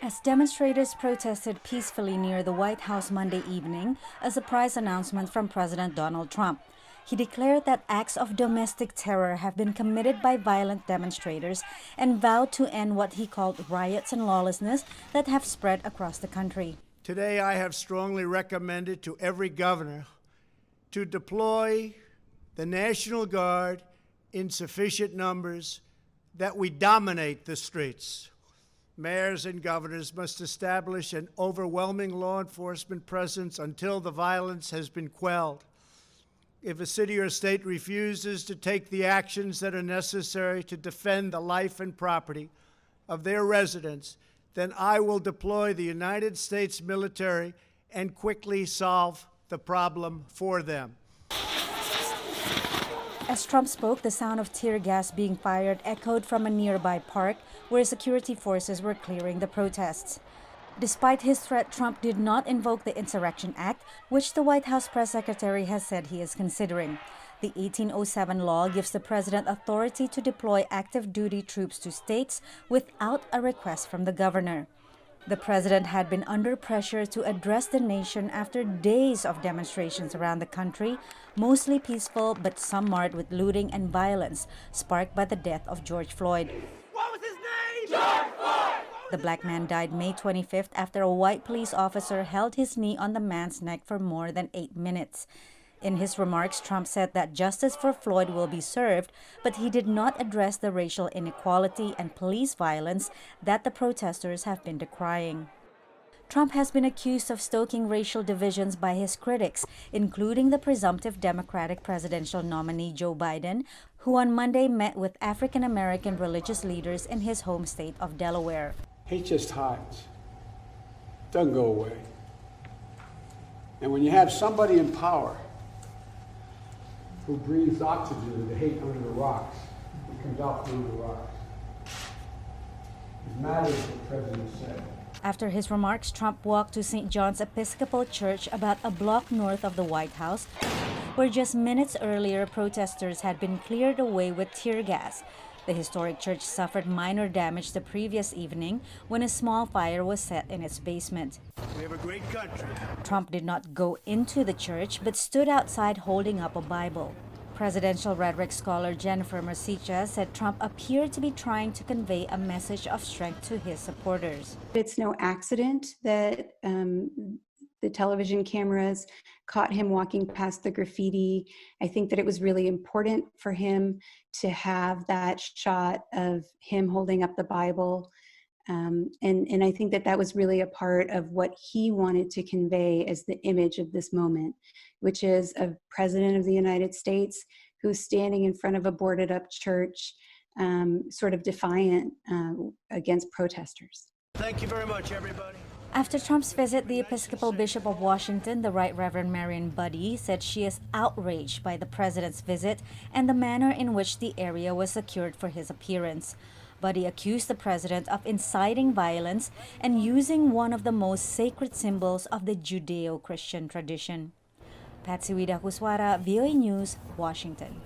As demonstrators protested peacefully near the White House Monday evening, a surprise announcement from President Donald Trump. He declared that acts of domestic terror have been committed by violent demonstrators and vowed to end what he called riots and lawlessness that have spread across the country. Today, I have strongly recommended to every governor to deploy the National Guard in sufficient numbers that we dominate the streets. Mayors and governors must establish an overwhelming law enforcement presence until the violence has been quelled. If a city or state refuses to take the actions that are necessary to defend the life and property of their residents, then I will deploy the United States military and quickly solve the problem for them. As Trump spoke, the sound of tear gas being fired echoed from a nearby park where security forces were clearing the protests. Despite his threat, Trump did not invoke the Insurrection Act, which the White House press secretary has said he is considering. The 1807 law gives the president authority to deploy active duty troops to states without a request from the governor. The president had been under pressure to address the nation after days of demonstrations around the country, mostly peaceful but some marred with looting and violence, sparked by the death of George Floyd. What was his name? George Floyd! The black man died May 25th after a white police officer held his knee on the man's neck for more than 8 minutes. In his remarks, Trump said that justice for Floyd will be served, but he did not address the racial inequality and police violence that the protesters have been decrying. Trump has been accused of stoking racial divisions by his critics, including the presumptive Democratic presidential nominee Joe Biden, who on Monday met with African-American religious leaders in his home state of Delaware. Hate just hides. Doesn't go away. And when you have somebody in power who breathes oxygen to hate under the rocks, it comes out through the rocks. It matters what the president said. After his remarks, Trump walked to St. John's Episcopal Church about a block north of the White House, where just minutes earlier protesters had been cleared away with tear gas. The historic church suffered minor damage the previous evening when a small fire was set in its basement. We have a great country. Trump did not go into the church but stood outside holding up a Bible. Presidential rhetoric scholar Jennifer Mercicha said Trump appeared to be trying to convey a message of strength to his supporters. It's no accident that the television cameras caught him walking past the graffiti. I think that it was really important for him to have that shot of him holding up the Bible. And I think that that was really a part of what he wanted to convey as the image of this moment, which is a president of the United States who's standing in front of a boarded up church, sort of defiant against protesters. Thank you very much, everybody. After Trump's visit, the Episcopal Bishop of Washington, the Right Reverend Marian Budde, said she is outraged by the president's visit and the manner in which the area was secured for his appearance. Budde accused the president of inciting violence and using one of the most sacred symbols of the Judeo-Christian tradition. Patsy Wida Kuswara, VOA News, Washington.